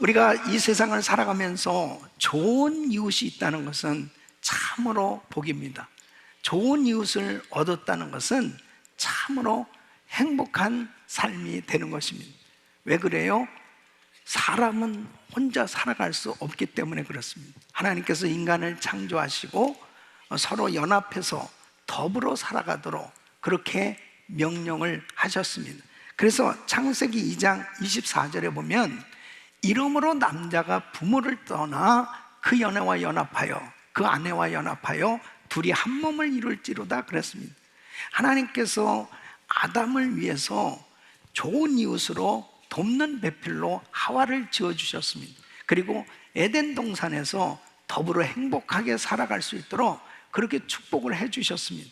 우리가 이 세상을 살아가면서 좋은 이웃이 있다는 것은 참으로 복입니다. 좋은 이웃을 얻었다는 것은 참으로 행복한 삶이 되는 것입니다. 왜 그래요? 사람은 혼자 살아갈 수 없기 때문에 그렇습니다. 하나님께서 인간을 창조하시고 서로 연합해서 더불어 살아가도록 그렇게 명령을 하셨습니다. 그래서 창세기 2장 24절에 보면 이러므로 남자가 부모를 떠나 그 연애와 연합하여 그 아내와 연합하여 둘이 한 몸을 이룰지로다 그랬습니다. 하나님께서 아담을 위해서 좋은 이웃으로 돕는 배필로 하와를 지어주셨습니다. 그리고 에덴 동산에서 더불어 행복하게 살아갈 수 있도록 그렇게 축복을 해주셨습니다.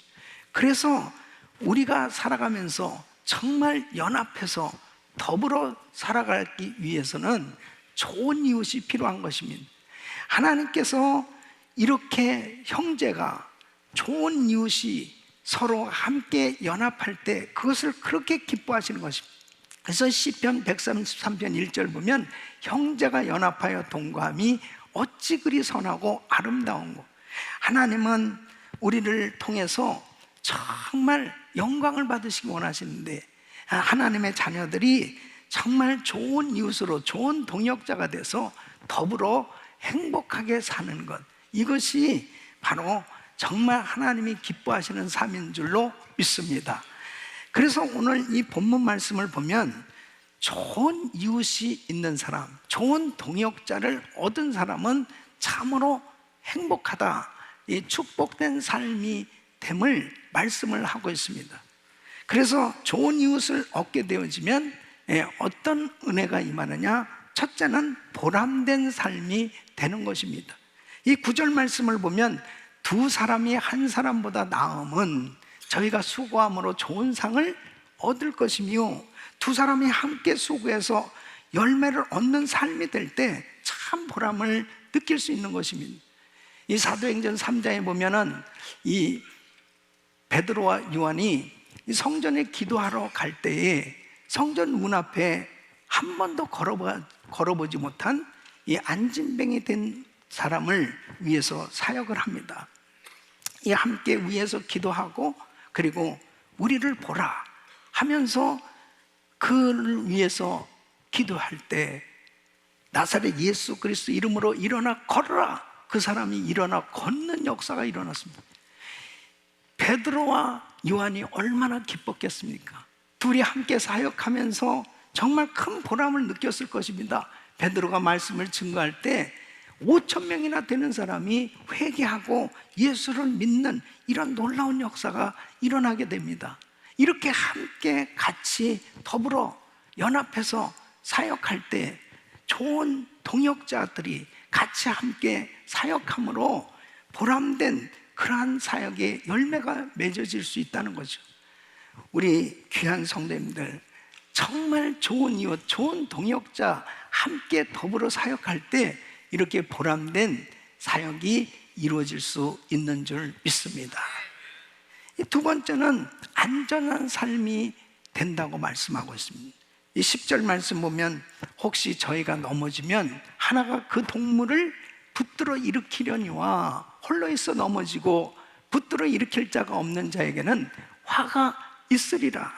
그래서 우리가 살아가면서 정말 연합해서 더불어 살아가기 위해서는 좋은 이웃이 필요한 것입니다. 하나님께서 이렇게 형제가 좋은 이웃이 서로 함께 연합할 때 그것을 그렇게 기뻐하시는 것입니다. 그래서 시편 133편 1절 보면 형제가 연합하여 동거함이 어찌 그리 선하고 아름다운고. 하나님은 우리를 통해서 정말 영광을 받으시기 원하시는데 하나님의 자녀들이 정말 좋은 이웃으로 좋은 동역자가 돼서 더불어 행복하게 사는 것, 이것이 바로 정말 하나님이 기뻐하시는 삶인 줄로 믿습니다. 그래서 오늘 이 본문 말씀을 보면 좋은 이웃이 있는 사람, 좋은 동역자를 얻은 사람은 참으로 행복하다, 이 축복된 삶이 됨을 말씀을 하고 있습니다. 그래서 좋은 이웃을 얻게 되어지면 어떤 은혜가 임하느냐? 첫째는 보람된 삶이 되는 것입니다. 이 9절 말씀을 보면 두 사람이 한 사람보다 나음은 저희가 수고함으로 좋은 상을 얻을 것이며 두 사람이 함께 수고해서 열매를 얻는 삶이 될 때 참 보람을 느낄 수 있는 것입니다. 이 사도행전 3장에 보면은 이 베드로와 요한이 성전에 기도하러 갈 때에 성전 문 앞에 한 번도 걸어보지 못한 이 안진뱅이 된 사람을 위해서 사역을 합니다. 이 함께 위에서 기도하고 그리고 우리를 보라 하면서 그를 위해서 기도할 때 나사렛 예수 그리스도 이름으로 일어나 걸어라, 그 사람이 일어나 걷는 역사가 일어났습니다. 베드로와 요한이 얼마나 기뻤겠습니까? 둘이 함께 사역하면서 정말 큰 보람을 느꼈을 것입니다. 베드로가 말씀을 증거할 때 5,000명이나 되는 사람이 회개하고 예수를 믿는 이런 놀라운 역사가 일어나게 됩니다. 이렇게 함께 같이 더불어 연합해서 사역할 때 좋은 동역자들이 같이 함께 사역함으로 보람된 그러한 사역의 열매가 맺어질 수 있다는 거죠. 우리 귀한 성도님들, 정말 좋은 이웃, 좋은 동역자 함께 더불어 사역할 때 이렇게 보람된 사역이 이루어질 수 있는 줄 믿습니다. 두 번째는 안전한 삶이 된다고 말씀하고 있습니다. 이 10절 말씀 보면 혹시 저희가 넘어지면 하나가 그 동물을 붙들어 일으키려니와 홀로 있어 넘어지고 붙들어 일으킬 자가 없는 자에게는 화가 있으리라.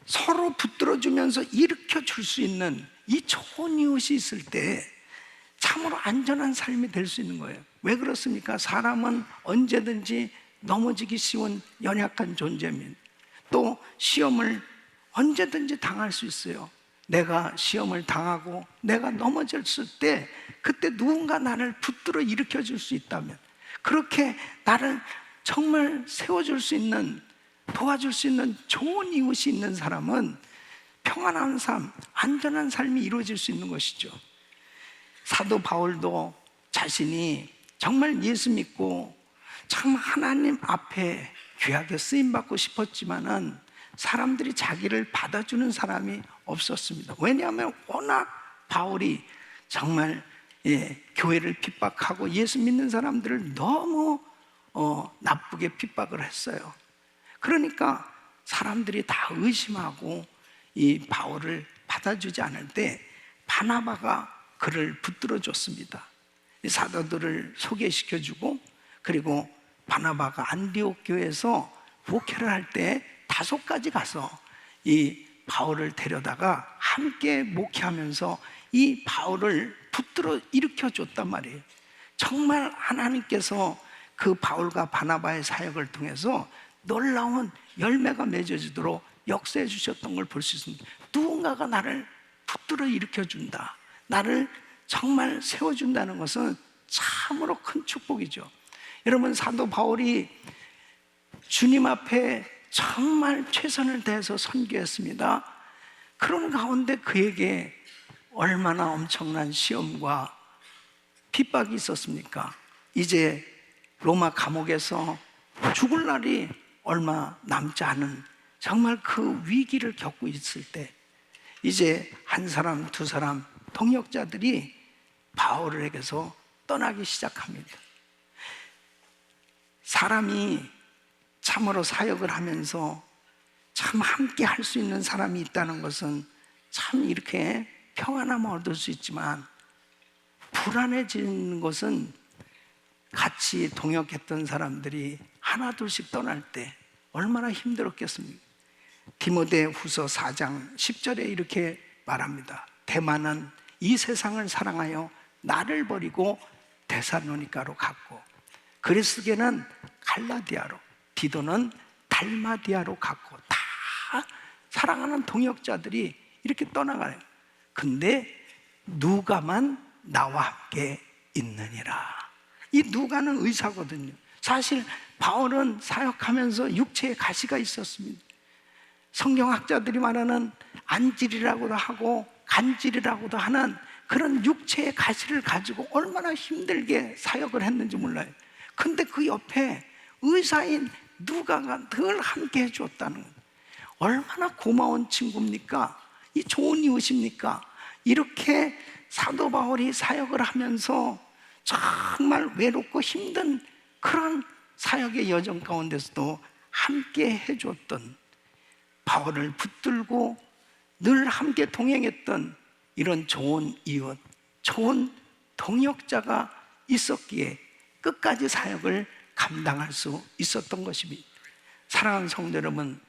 서로 붙들어주면서 일으켜 줄 수 있는 이 좋은 이웃이 있을 때 참으로 안전한 삶이 될 수 있는 거예요. 왜 그렇습니까? 사람은 언제든지 넘어지기 쉬운 연약한 존재입니다. 또 시험을 언제든지 당할 수 있어요. 내가 시험을 당하고 내가 넘어졌을 때 그때 누군가 나를 붙들어 일으켜 줄 수 있다면, 그렇게 나를 정말 세워줄 수 있는, 도와줄 수 있는 좋은 이웃이 있는 사람은 평안한 삶, 안전한 삶이 이루어질 수 있는 것이죠. 사도 바울도 자신이 정말 예수 믿고 참 하나님 앞에 귀하게 쓰임받고 싶었지만은 사람들이 자기를 받아주는 사람이 없었습니다. 왜냐하면 워낙 바울이 정말 교회를 핍박하고 예수 믿는 사람들을 너무 나쁘게 핍박을 했어요. 그러니까 사람들이 다 의심하고 이 바울을 받아주지 않을 때 바나바가 그를 붙들어 줬습니다. 이 사도들을 소개시켜주고, 그리고 바나바가 안디옥 교회에서 목회를 할 때 5가지 가서 이 바울을 데려다가 함께 목회하면서 이 바울을 붙들어 일으켜 줬단 말이에요. 정말 하나님께서 그 바울과 바나바의 사역을 통해서 놀라운 열매가 맺어지도록 역사해 주셨던 걸 볼 수 있습니다. 누군가가 나를 붙들어 일으켜 준다, 나를 정말 세워준다는 것은 참으로 큰 축복이죠. 여러분, 사도 바울이 주님 앞에 정말 최선을 다해서 선교했습니다. 그런 가운데 그에게 얼마나 엄청난 시험과 핍박이 있었습니까? 이제 로마 감옥에서 죽을 날이 얼마 남지 않은 정말 그 위기를 겪고 있을 때, 이제 한 사람, 두 사람 동역자들이 바울에게서 떠나기 시작합니다. 사람이 참으로 사역을 하면서 참 함께 할 수 있는 사람이 있다는 것은 참 이렇게 평안함을 얻을 수 있지만, 불안해지는 것은 같이 동역했던 사람들이 하나둘씩 떠날 때 얼마나 힘들었겠습니까? 디모데후서 4장 10절에 이렇게 말합니다. 데마는 이 세상을 사랑하여 나를 버리고 데살로니가로 갔고, 그리스게는 갈라디아로, 디도는 달마디아로 갔고, 다 사랑하는 동역자들이 이렇게 떠나가요. 근데 누가만 나와 함께 있느니라. 이 누가는 의사거든요. 사실 바울은 사역하면서 육체에 가시가 있었습니다. 성경학자들이 말하는 안질이라고도 하고 간질이라고도 하는 그런 육체의 가시를 가지고 얼마나 힘들게 사역을 했는지 몰라요. 근데 그 옆에 의사인 누가가 늘 함께 해주었다는 거예요. 얼마나 고마운 친구입니까? 이 좋은 이웃입니까? 이렇게 사도 바울이 사역을 하면서 정말 외롭고 힘든 그런 사역의 여정 가운데서도 함께 해주었던, 바울을 붙들고 늘 함께 동행했던 이런 좋은 이웃, 좋은 동역자가 있었기에 끝까지 사역을 감당할 수 있었던 것입니다. 사랑하는 성도 여러분,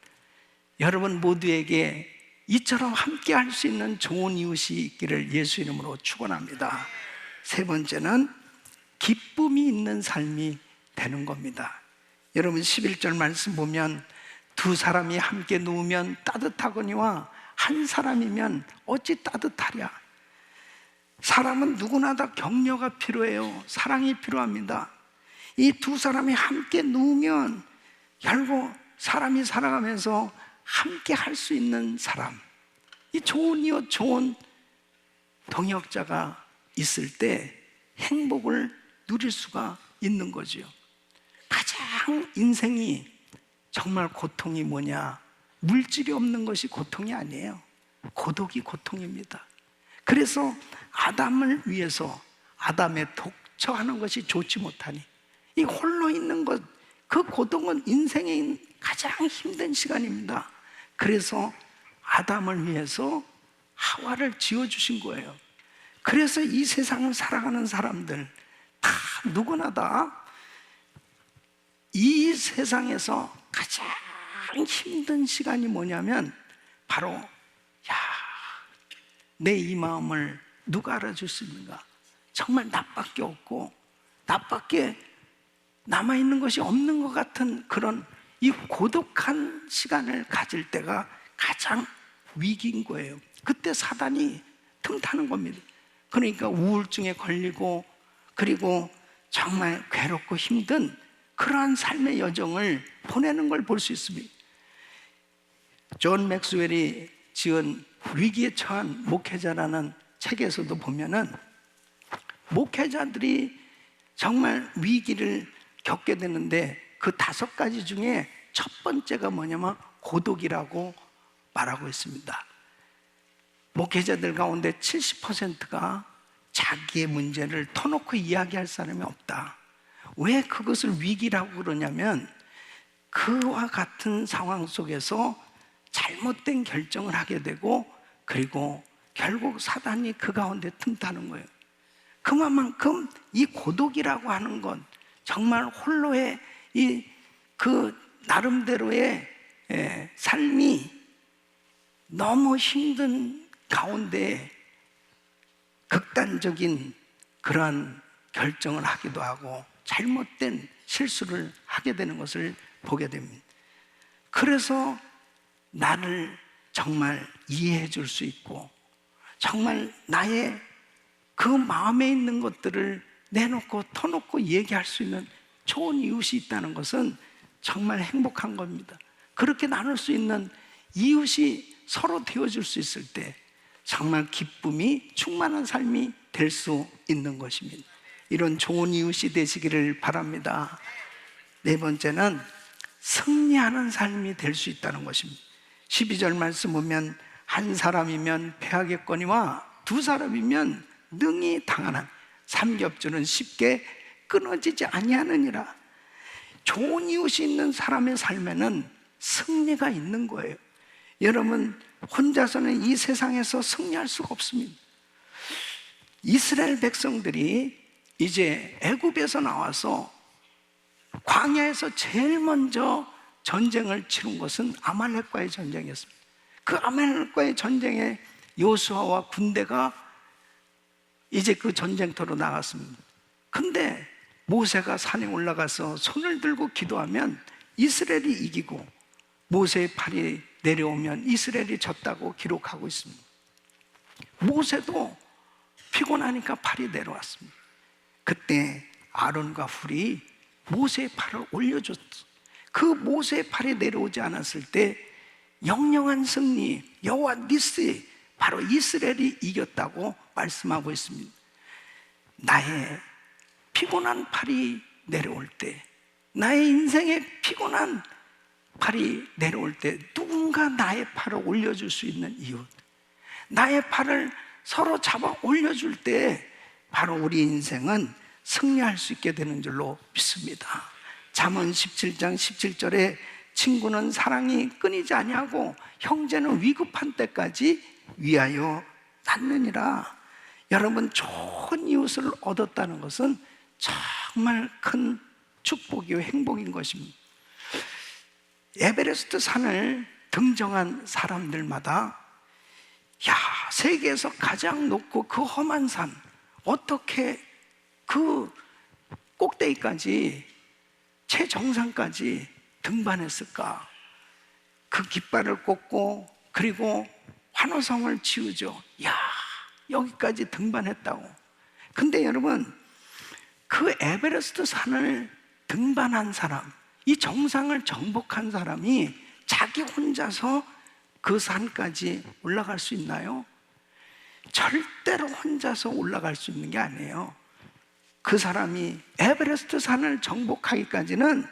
여러분 모두에게 이처럼 함께 할 수 있는 좋은 이웃이 있기를 예수 이름으로 축원합니다. 세 번째는 기쁨이 있는 삶이 되는 겁니다. 여러분 11절 말씀 보면, 두 사람이 함께 누우면 따뜻하거니와 한 사람이면 어찌 따뜻하랴. 사람은 누구나 다 격려가 필요해요. 사랑이 필요합니다. 이 두 사람이 함께 누우면 결국 사람이 살아가면서 함께 할 수 있는 사람, 이 좋은 이웃, 좋은 동역자가 있을 때 행복을 누릴 수가 있는 거죠. 가장 인생이 정말 고통이 뭐냐? 물질이 없는 것이 고통이 아니에요. 고독이 고통입니다. 그래서 아담을 위해서 아담의 독처하는 것이 좋지 못하니, 이 홀로 있는 것, 그 고통은 인생의 가장 힘든 시간입니다. 그래서 아담을 위해서 하와를 지어주신 거예요. 그래서 이 세상을 살아가는 사람들 다 누구나 다 이 세상에서 가장 힘든 시간이 뭐냐면 바로, 야, 내 이 마음을 누가 알아줄 수 있는가? 정말 나밖에 없고 나밖에 남아있는 것이 없는 것 같은 그런 이 고독한 시간을 가질 때가 가장 위기인 거예요. 그때 사단이 틈타는 겁니다. 그러니까 우울증에 걸리고, 그리고 정말 괴롭고 힘든 그러한 삶의 여정을 보내는 걸 볼 수 있습니다. 존 맥스웰이 지은 위기에 처한 목회자라는 책에서도 보면은, 목회자들이 정말 위기를 겪게 되는데 그 5가지 중에 첫 번째가 뭐냐면 고독이라고 말하고 있습니다. 목회자들 가운데 70%가 자기의 문제를 터놓고 이야기할 사람이 없다. 왜 그것을 위기라고 그러냐면, 그와 같은 상황 속에서 잘못된 결정을 하게 되고, 그리고 결국 사단이 그 가운데 틈타는 거예요. 그만큼 이 고독이라고 하는 건 정말 홀로의 그 나름대로의 삶이 너무 힘든 가운데 극단적인 그러한 결정을 하기도 하고 잘못된 실수를 하게 되는 것을 보게 됩니다. 그래서 나를 정말 이해해 줄 수 있고 정말 나의 그 마음에 있는 것들을 내놓고 터놓고 얘기할 수 있는 좋은 이웃이 있다는 것은 정말 행복한 겁니다. 그렇게 나눌 수 있는 이웃이 서로 되어줄 수 있을 때 정말 기쁨이 충만한 삶이 될 수 있는 것입니다. 이런 좋은 이웃이 되시기를 바랍니다. 네 번째는 승리하는 삶이 될 수 있다는 것입니다. 12절 말씀 보면 한 사람이면 패하겠거니와 두 사람이면 능히 당하나 삼겹줄은 쉽게 끊어지지 아니하느니라. 좋은 이웃이 있는 사람의 삶에는 승리가 있는 거예요. 여러분, 혼자서는 이 세상에서 승리할 수가 없습니다. 이스라엘 백성들이 이제 애굽에서 나와서 광야에서 제일 먼저 전쟁을 치른 것은 아말렉과의 전쟁이었습니다. 그 아말렉과의 전쟁에 여호수아와 군대가 이제 그 전쟁터로 나갔습니다. 근데 모세가 산에 올라가서 손을 들고 기도하면 이스라엘이 이기고 모세의 팔이 내려오면 이스라엘이 졌다고 기록하고 있습니다. 모세도 피곤하니까 팔이 내려왔습니다. 그때 아론과 훌이 모세의 팔을 올려줬어. 그 모세의 팔이 내려오지 않았을 때 영영한 승리, 여호와 니스, 바로 이스라엘이 이겼다고 말씀하고 있습니다. 나의 피곤한 팔이 내려올 때, 나의 인생에 피곤한 팔이 내려올 때 누군가 나의 팔을 올려줄 수 있는 이웃, 나의 팔을 서로 잡아 올려줄 때 바로 우리 인생은 승리할 수 있게 되는 줄로 믿습니다. 잠언 17장 17절에 친구는 사랑이 끊이지 아니하고 형제는 위급한 때까지 위하여 낳느니라. 여러분, 좋은 이웃을 얻었다는 것은 정말 큰 축복이요 행복인 것입니다. 에베레스트 산을 등정한 사람들마다 야, 세계에서 가장 높고 그 험한 산 어떻게 그 꼭대기까지 최정상까지 등반했을까? 그 깃발을 꽂고 그리고 환호성을 지으죠. 야, 여기까지 등반했다고. 근데 여러분, 그 에베레스트 산을 등반한 사람, 이 정상을 정복한 사람이 자기 혼자서 그 산까지 올라갈 수 있나요? 절대로 혼자서 올라갈 수 있는 게 아니에요. 그 사람이 에베레스트 산을 정복하기까지는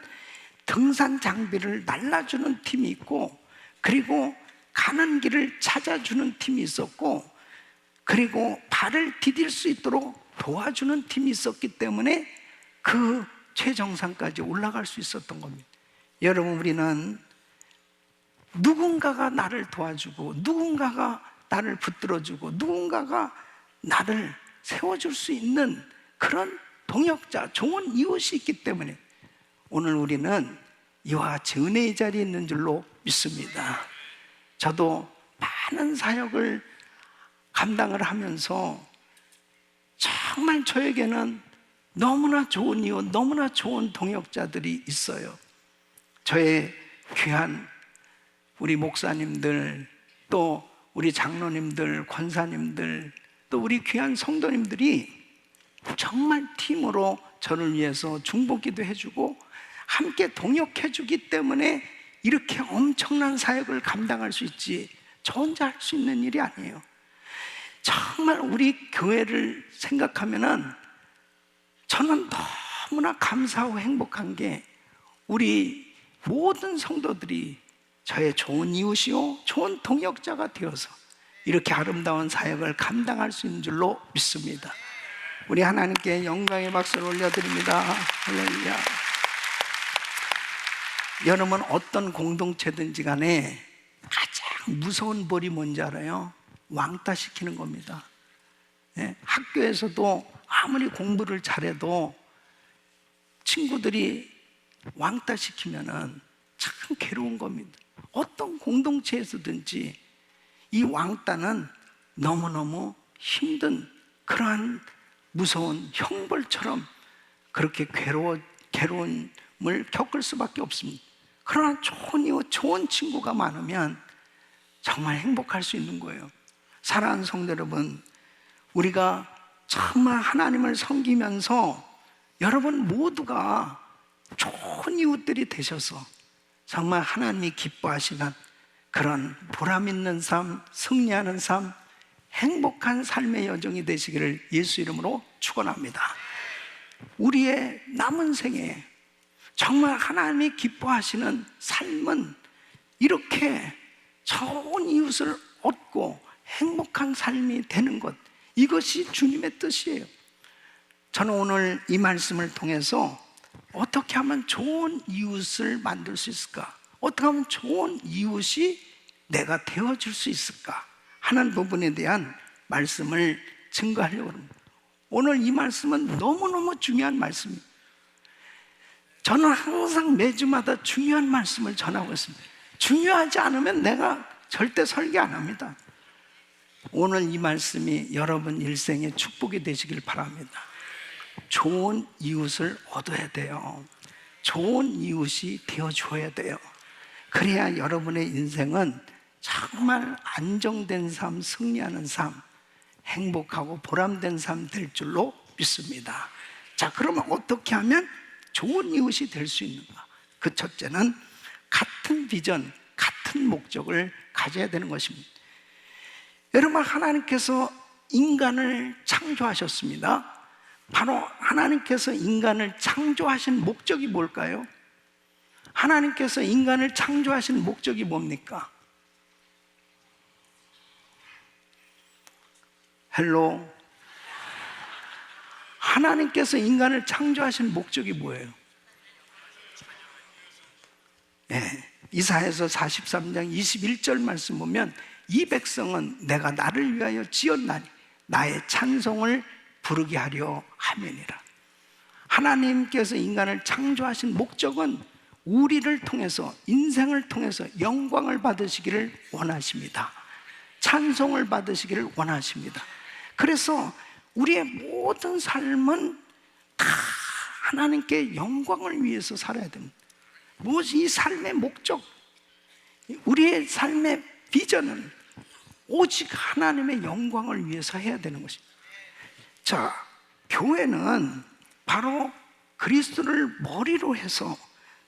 등산 장비를 날라주는 팀이 있고, 그리고 가는 길을 찾아주는 팀이 있었고, 그리고 발을 디딜 수 있도록 도와주는 팀이 있었기 때문에 그 최정상까지 올라갈 수 있었던 겁니다. 여러분, 우리는 누군가가 나를 도와주고 누군가가 나를 붙들어주고 누군가가 나를 세워줄 수 있는 그런 동역자, 좋은 이웃이 있기 때문에 오늘 우리는 이와 같이 은혜의 자리에 있는 줄로 믿습니다. 저도 많은 사역을 감당을 하면서 정말 저에게는 너무나 좋은 이웃, 너무나 좋은 동역자들이 있어요. 저의 귀한 우리 목사님들, 또 우리 장로님들, 권사님들, 또 우리 귀한 성도님들이 정말 팀으로 저를 위해서 중보기도 해주고 함께 동역해주기 때문에 이렇게 엄청난 사역을 감당할 수 있지, 저 혼자 할 수 있는 일이 아니에요. 정말 우리 교회를 생각하면은 저는 너무나 감사하고 행복한 게 우리 모든 성도들이 저의 좋은 이웃이요, 좋은 동역자가 되어서 이렇게 아름다운 사역을 감당할 수 있는 줄로 믿습니다. 우리 하나님께 영광의 박수를 올려드립니다. 할렐루야. 여러분, 어떤 공동체든지 간에 가장 무서운 벌이 뭔지 알아요? 왕따시키는 겁니다. 예, 학교에서도 아무리 공부를 잘해도 친구들이 왕따시키면은 참 괴로운 겁니다. 어떤 공동체에서든지 이 왕따는 너무너무 힘든 그러한 무서운 형벌처럼 그렇게 괴로움을 겪을 수밖에 없습니다. 그러나 좋은 이웃, 좋은 친구가 많으면 정말 행복할 수 있는 거예요. 사랑하는 성도 여러분, 우리가 정말 하나님을 섬기면서 여러분 모두가 좋은 이웃들이 되셔서 정말 하나님이 기뻐하시는 그런 보람 있는 삶, 승리하는 삶, 행복한 삶의 여정이 되시기를 예수 이름으로 축원합니다. 우리의 남은 생에 정말 하나님이 기뻐하시는 삶은 이렇게 좋은 이웃을 얻고 행복한 삶이 되는 것, 이것이 주님의 뜻이에요. 저는 오늘 이 말씀을 통해서 어떻게 하면 좋은 이웃을 만들 수 있을까? 어떻게 하면 좋은 이웃이 내가 되어줄 수 있을까? 하는 부분에 대한 말씀을 증거하려고 합니다. 오늘 이 말씀은 너무너무 중요한 말씀입니다. 저는 항상 매주마다 중요한 말씀을 전하고 있습니다. 중요하지 않으면 내가 절대 설교 안 합니다. 오늘 이 말씀이 여러분 일생의 축복이 되시길 바랍니다. 좋은 이웃을 얻어야 돼요. 좋은 이웃이 되어줘야 돼요. 그래야 여러분의 인생은 정말 안정된 삶, 승리하는 삶, 행복하고 보람된 삶 될 줄로 믿습니다. 자, 그러면 어떻게 하면 좋은 이웃이 될 수 있는가? 그 첫째는 같은 비전, 같은 목적을 가져야 되는 것입니다. 여러분, 하나님께서 인간을 창조하셨습니다. 바로 하나님께서 인간을 창조하신 목적이 뭘까요? 하나님께서 인간을 창조하신 목적이 뭡니까? 헬로. 하나님께서 인간을 창조하신 목적이 뭐예요? 네, 이사야서 43장 21절 말씀 보면 이 백성은 내가 나를 위하여 지었나니 나의 찬송을 부르게 하려 함이니라. 하나님께서 인간을 창조하신 목적은 우리를 통해서, 인생을 통해서 영광을 받으시기를 원하십니다. 찬송을 받으시기를 원하십니다. 그래서 우리의 모든 삶은 다 하나님께 영광을 위해서 살아야 됩니다. 무엇이 이 삶의 목적, 우리의 삶의 비전은 오직 하나님의 영광을 위해서 해야 되는 것입니다. 자, 교회는 바로 그리스도를 머리로 해서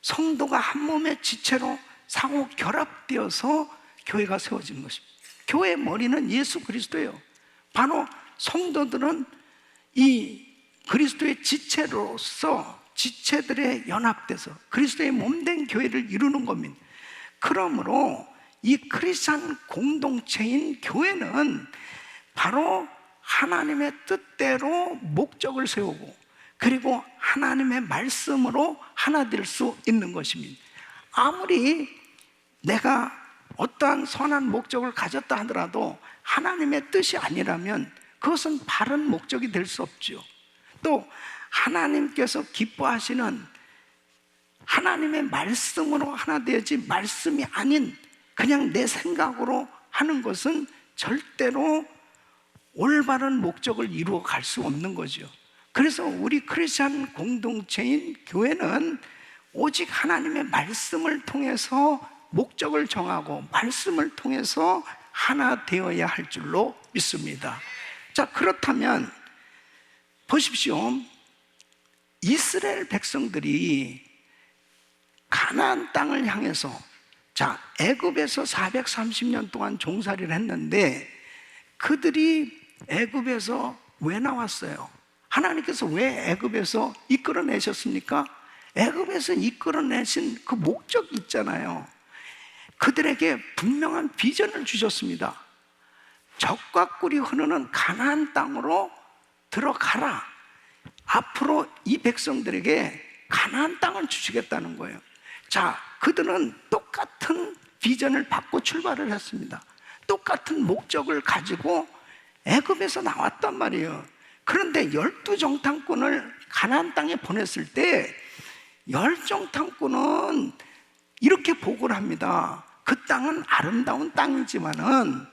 성도가 한 몸의 지체로 상호 결합되어서 교회가 세워지는 것입니다. 교회의 머리는 예수 그리스도예요. 바로 성도들은 이 그리스도의 지체로서 지체들의 연합돼서 그리스도의 몸된 교회를 이루는 겁니다. 그러므로 이 크리스찬 공동체인 교회는 바로 하나님의 뜻대로 목적을 세우고 그리고 하나님의 말씀으로 하나 될 수 있는 것입니다. 아무리 내가 어떠한 선한 목적을 가졌다 하더라도 하나님의 뜻이 아니라면 그것은 바른 목적이 될 수 없죠. 또 하나님께서 기뻐하시는 하나님의 말씀으로 하나 되어지 말씀이 아닌 그냥 내 생각으로 하는 것은 절대로 올바른 목적을 이루어 갈 수 없는 거죠. 그래서 우리 크리스찬 공동체인 교회는 오직 하나님의 말씀을 통해서 목적을 정하고 말씀을 통해서 하나 되어야 할 줄로 믿습니다. 자, 그렇다면 보십시오. 이스라엘 백성들이 가나안 땅을 향해서 자, 애굽에서 430년 동안 종살이를 했는데 그들이 애굽에서 왜 나왔어요? 하나님께서 왜 애굽에서 이끌어내셨습니까? 애굽에서 이끌어내신 그 목적이 있잖아요. 그들에게 분명한 비전을 주셨습니다. 적과 꿀이 흐르는 가나안 땅으로 들어가라. 앞으로 이 백성들에게 가나안 땅을 주시겠다는 거예요. 자, 그들은 똑같은 비전을 받고 출발을 했습니다. 똑같은 목적을 가지고 애굽에서 나왔단 말이에요. 그런데 12정탐꾼을 가나안 땅에 보냈을 때 10정탐꾼은 이렇게 보고를 합니다. 그 땅은 아름다운 땅이지만은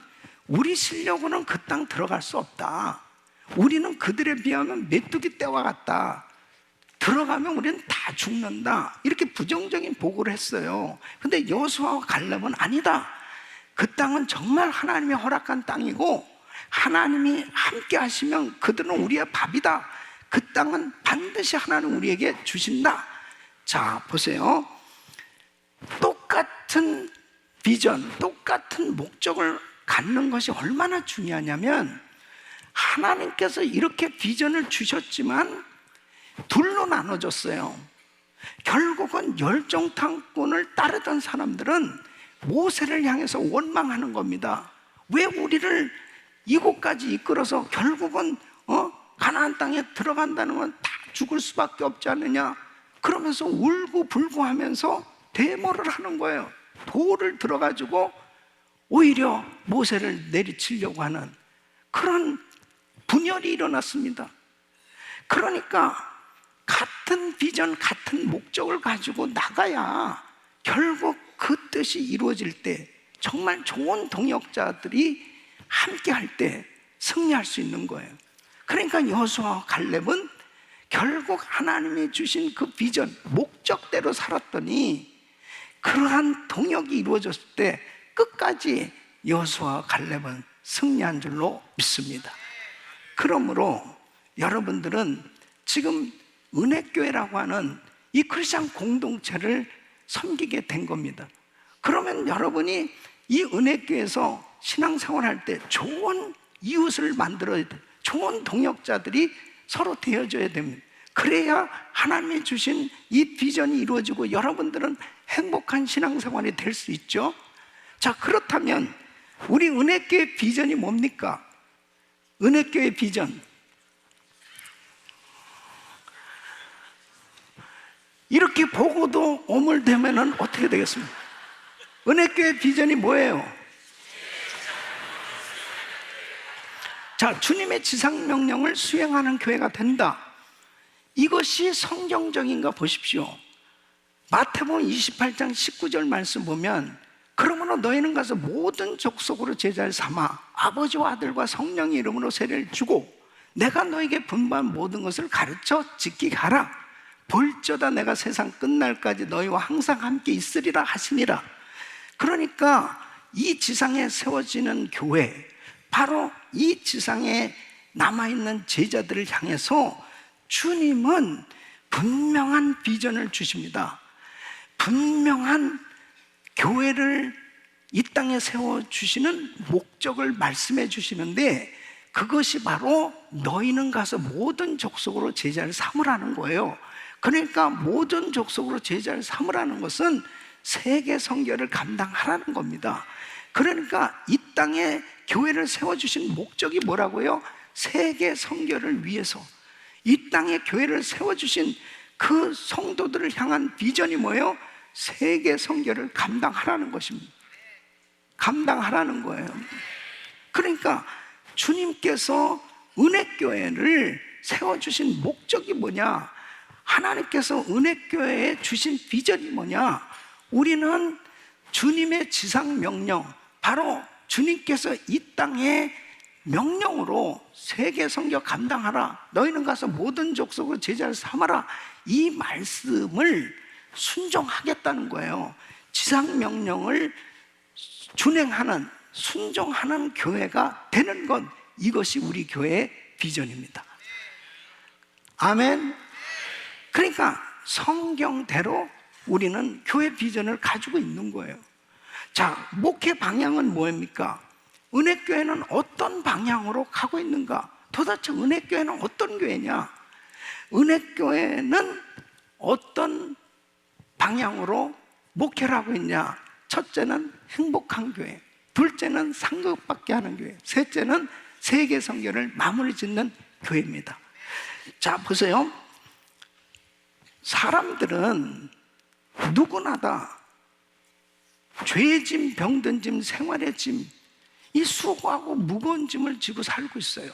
우리 실력으로는 그 땅 들어갈 수 없다. 우리는 그들에 비하면 메뚜기 떼와 같다. 들어가면 우리는 다 죽는다. 이렇게 부정적인 보고를 했어요. 근데 여호수아와 갈렙은 아니다. 그 땅은 정말 하나님이 허락한 땅이고 하나님이 함께 하시면 그들은 우리의 밥이다. 그 땅은 반드시 하나님 우리에게 주신다. 자, 보세요. 똑같은 비전, 똑같은 목적을 갖는 것이 얼마나 중요하냐면 하나님께서 이렇게 비전을 주셨지만 둘로 나눠졌어요. 결국은 열정탐꾼을 따르던 사람들은 모세를 향해서 원망하는 겁니다. 왜 우리를 이곳까지 이끌어서 결국은 가나안 땅에 들어간다는 건 다 죽을 수밖에 없지 않느냐, 그러면서 울고불고 하면서 데모를 하는 거예요. 돌을 들어가지고 오히려 모세를 내리치려고 하는 그런 분열이 일어났습니다. 그러니까 같은 비전, 같은 목적을 가지고 나가야 결국 그 뜻이 이루어질 때 정말 좋은 동역자들이 함께 할 때 승리할 수 있는 거예요. 그러니까 여호수아와 갈렙은 결국 하나님이 주신 그 비전, 목적대로 살았더니 그러한 동역이 이루어졌을 때 끝까지 여호수아와 갈렙은 승리한 줄로 믿습니다. 그러므로 여러분들은 지금 은혜교회라고 하는 이 크리스찬 공동체를 섬기게 된 겁니다. 그러면 여러분이 이 은혜교회에서 신앙생활할 때 좋은 이웃을 만들어야 돼. 좋은 동역자들이 서로 되어줘야 됩니다. 그래야 하나님이 주신 이 비전이 이루어지고 여러분들은 행복한 신앙생활이 될 수 있죠. 자, 그렇다면 우리 은혜교회 비전이 뭡니까? 은혜교회 비전, 이렇게 보고도 오물되면 어떻게 되겠습니까? 은혜교회 비전이 뭐예요? 자, 주님의 지상명령을 수행하는 교회가 된다. 이것이 성경적인가 보십시오. 마태복음 28장 19절 말씀 보면 그러므로 너희는 가서 모든 족속으로 제자를 삼아 아버지와 아들과 성령의 이름으로 세례를 주고 내가 너에게 분부한 모든 것을 가르쳐 지키게 하라. 볼저다 내가 세상 끝날까지 너희와 항상 함께 있으리라 하시니라. 그러니까 이 지상에 세워지는 교회, 바로 이 지상에 남아있는 제자들을 향해서 주님은 분명한 비전을 주십니다. 분명한 교회를 이 땅에 세워주시는 목적을 말씀해 주시는데 그것이 바로 너희는 가서 모든 족속으로 제자를 삼으라는 거예요. 그러니까 모든 족속으로 제자를 삼으라는 것은 세계 선교를 감당하라는 겁니다. 그러니까 이 땅에 교회를 세워주신 목적이 뭐라고요? 세계 선교를 위해서 이 땅에 교회를 세워주신 그 성도들을 향한 비전이 뭐예요? 세계 선교를 감당하라는 것입니다. 감당하라는 거예요. 그러니까 주님께서 은혜교회를 세워주신 목적이 뭐냐? 하나님께서 은혜교회에 주신 비전이 뭐냐? 우리는 주님의 지상명령, 바로 주님께서 이 땅에 명령으로 세계 선교 감당하라, 너희는 가서 모든 족속으로 제자를 삼아라, 이 말씀을 순종하겠다는 거예요. 지상명령을 준행하는, 순종하는 교회가 되는 것, 이것이 우리 교회의 비전입니다. 아멘. 그러니까 성경대로 우리는 교회 비전을 가지고 있는 거예요. 자, 목회 방향은 뭐입니까? 은혜교회는 어떤 방향으로 가고 있는가? 도대체 은혜교회는 어떤 교회냐? 은혜교회는 어떤 방향으로 목회를 하고 있냐? 첫째는 행복한 교회, 둘째는 상급받게 하는 교회, 셋째는 세계 선교를 마무리 짓는 교회입니다. 자, 보세요. 사람들은 누구나 다 죄짐, 병든 짐, 생활의 짐, 이 수고하고 무거운 짐을 지고 살고 있어요.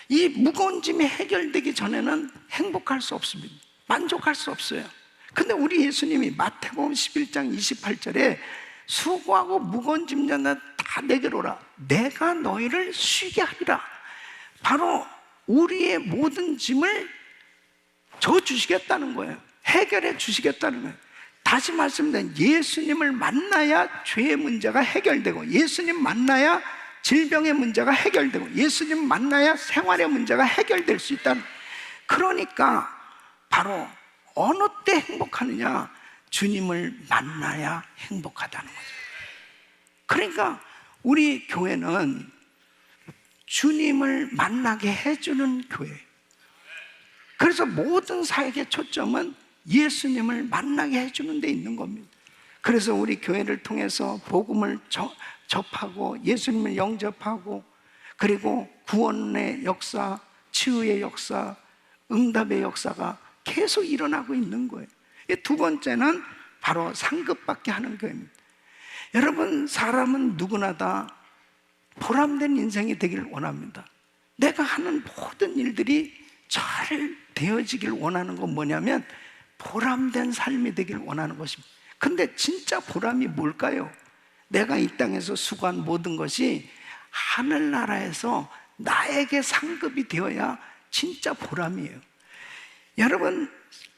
이 무거운 짐이 해결되기 전에는 행복할 수 없습니다. 만족할 수 없어요. 근데 우리 예수님이 마태복음 11장 28절에 수고하고 무거운 짐자나 다 내게로 오라, 내가 너희를 쉬게 하리라. 바로 우리의 모든 짐을 져주시겠다는 거예요. 해결해 주시겠다는 거예요. 다시 말씀드리면 예수님을 만나야 죄의 문제가 해결되고, 예수님 만나야 질병의 문제가 해결되고, 예수님 만나야 생활의 문제가 해결될 수 있다는. 그러니까 바로 어느 때 행복하느냐? 주님을 만나야 행복하다는 거죠. 그러니까 우리 교회는 주님을 만나게 해주는 교회예요. 그래서 모든 사역의 초점은 예수님을 만나게 해주는 데 있는 겁니다. 그래서 우리 교회를 통해서 복음을 접하고 예수님을 영접하고, 그리고 구원의 역사, 치유의 역사, 응답의 역사가 계속 일어나고 있는 거예요. 두 번째는 바로 상급받게 하는 교회입니다. 여러분, 사람은 누구나 다 보람된 인생이 되기를 원합니다. 내가 하는 모든 일들이 잘 되어지길 원하는 건 뭐냐면 보람된 삶이 되길 원하는 것입니다. 근데 진짜 보람이 뭘까요? 내가 이 땅에서 수고한 모든 것이 하늘나라에서 나에게 상급이 되어야 진짜 보람이에요. 여러분,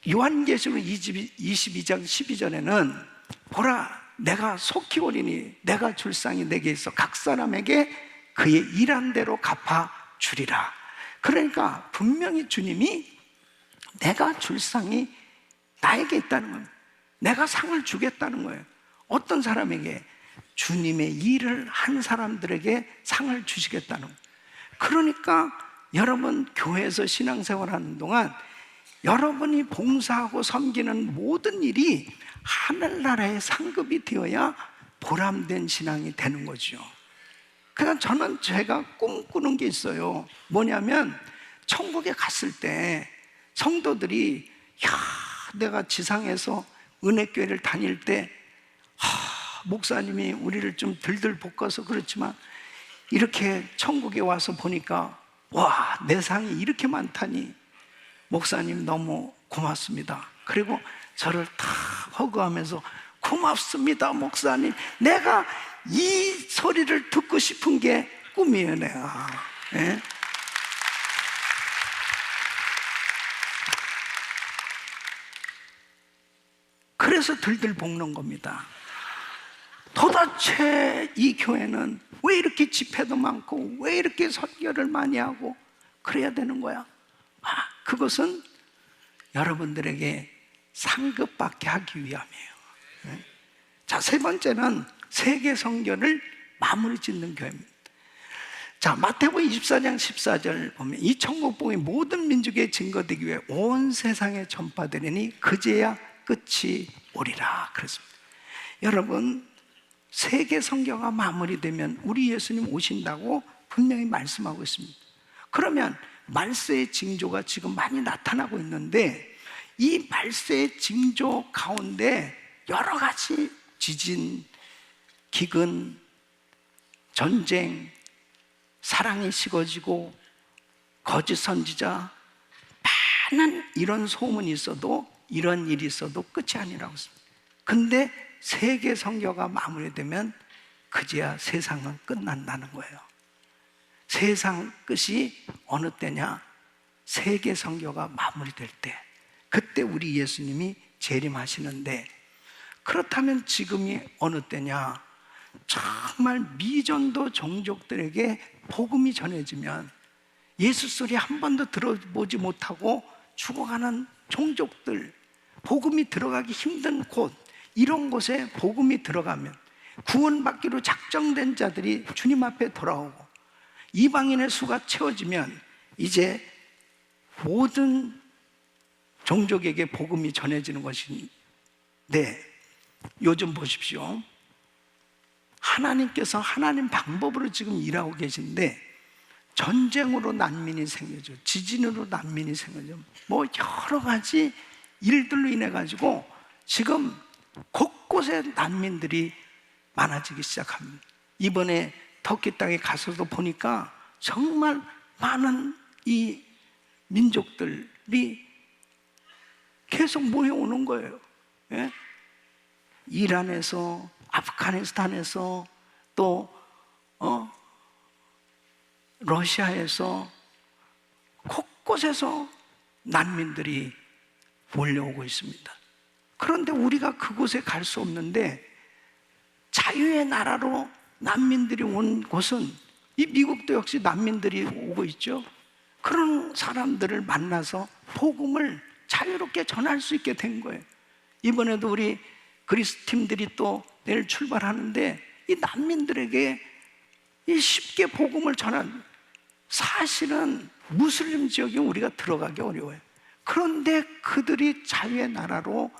요한계시록 22장 12절에는 보라, 내가 속히 오리니 내가 줄 상이 내게 있어 각 사람에게 그의 일한 대로 갚아 주리라. 그러니까 분명히 주님이 내가 줄 상이 나에게 있다는 겁니다. 내가 상을 주겠다는 거예요. 어떤 사람에게? 주님의 일을 한 사람들에게 상을 주시겠다는 거예요. 그러니까 여러분, 교회에서 신앙생활하는 동안 여러분이 봉사하고 섬기는 모든 일이 하늘나라의 상급이 되어야 보람된 신앙이 되는 거죠. 그러니까 저는 제가 꿈꾸는 게 있어요. 뭐냐면 천국에 갔을 때 성도들이, 야, 내가 지상에서 은혜교회를 다닐 때 목사님이 우리를 좀 들들 볶아서 그렇지만 이렇게 천국에 와서 보니까 와, 내 상이 이렇게 많다니 목사님 너무 고맙습니다. 그리고 저를 다 허그하면서 고맙습니다 목사님, 내가 이 소리를 듣고 싶은 게 꿈이에요. 내가 네? 그래서 들들 볶는 겁니다. 도대체 이 교회는 왜 이렇게 집회도 많고 왜 이렇게 설교를 많이 하고 그래야 되는 거야? 그것은 여러분들에게 상급받게 하기 위함이에요. 자, 세 번째는 세계 선교를 마무리 짓는 교회입니다. 자, 마태복음 24장 14절 보면 이 천국복음이 모든 민족에 증거되기 위해 온 세상에 전파되리니 그제야 끝이 오리라 그랬습니다. 여러분, 세계 선교가 마무리되면 우리 예수님 오신다고 분명히 말씀하고 있습니다. 그러면 말세의 징조가 지금 많이 나타나고 있는데 이 말세의 징조 가운데 여러 가지 지진, 기근, 전쟁, 사랑이 식어지고 거짓 선지자, 많은 이런 소문이 있어도, 이런 일이 있어도 끝이 아니라고 했습니다. 근데 세계 선교가 마무리되면 그제야 세상은 끝난다는 거예요. 세상 끝이 어느 때냐? 세계 선교가 마무리될 때, 그때 우리 예수님이 재림하시는데, 그렇다면 지금이 어느 때냐? 정말 미전도 종족들에게 복음이 전해지면 예수 소리 한 번도 들어보지 못하고 죽어가는 종족들, 복음이 들어가기 힘든 곳, 이런 곳에 복음이 들어가면 구원받기로 작정된 자들이 주님 앞에 돌아오고 이방인의 수가 채워지면 이제 모든 종족에게 복음이 전해지는 것인데, 요즘 보십시오. 하나님께서 하나님 방법으로 지금 일하고 계신데 전쟁으로 난민이 생겨져, 지진으로 난민이 생겨져, 뭐 여러 가지 일들로 인해 가지고 지금 곳곳에 난민들이 많아지기 시작합니다. 이번에 터키 땅에 가서도 보니까 정말 많은 이 민족들이 계속 모여오는 거예요. 예? 이란에서, 아프가니스탄에서, 또 러시아에서, 곳곳에서 난민들이 몰려오고 있습니다. 그런데 우리가 그곳에 갈 수 없는데, 자유의 나라로 난민들이 온 곳은, 이 미국도 역시 난민들이 오고 있죠. 그런 사람들을 만나서 복음을 자유롭게 전할 수 있게 된 거예요. 이번에도 우리 그리스 팀들이 또 내일 출발하는데, 이 난민들에게 이 쉽게 복음을 전한, 사실은 무슬림 지역에 우리가 들어가기 어려워요. 그런데 그들이 자유의 나라로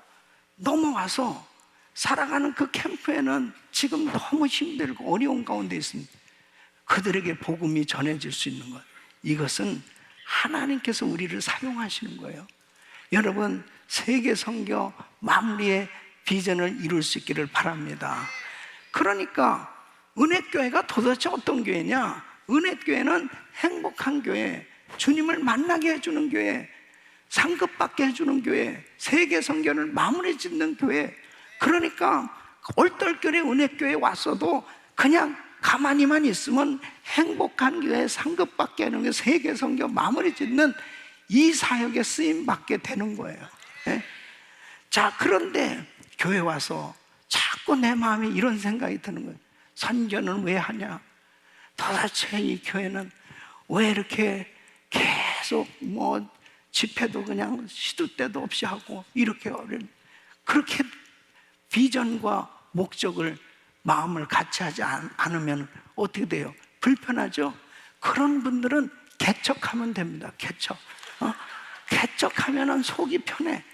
넘어와서 살아가는 그 캠프에는 지금 너무 힘들고 어려운 가운데 있습니다. 그들에게 복음이 전해질 수 있는 것, 이것은 하나님께서 우리를 사용하시는 거예요. 여러분, 세계 선교 마무리의 비전을 이룰 수 있기를 바랍니다. 그러니까 은혜교회가 도대체 어떤 교회냐? 은혜교회는 행복한 교회, 주님을 만나게 해주는 교회, 상급받게 해주는 교회, 세계 선교를 마무리 짓는 교회. 그러니까 얼떨결에 은혜교회에 왔어도 그냥 가만히만 있으면 행복한 교회, 상급받게 하는 교회, 세계 선교 마무리 짓는 이 사역에 쓰임받게 되는 거예요. 예? 자, 그런데 교회 와서 자꾸 내 마음에 이런 생각이 드는 거예요. 선교는 왜 하냐? 도대체 이 교회는 왜 이렇게 계속 집회도 그냥 시도 때도 없이 하고 이렇게 그렇게 비전과 목적을, 마음을 같이 하지 않으면 어떻게 돼요? 불편하죠? 그런 분들은 개척하면 됩니다. 개척하면 속이 편해.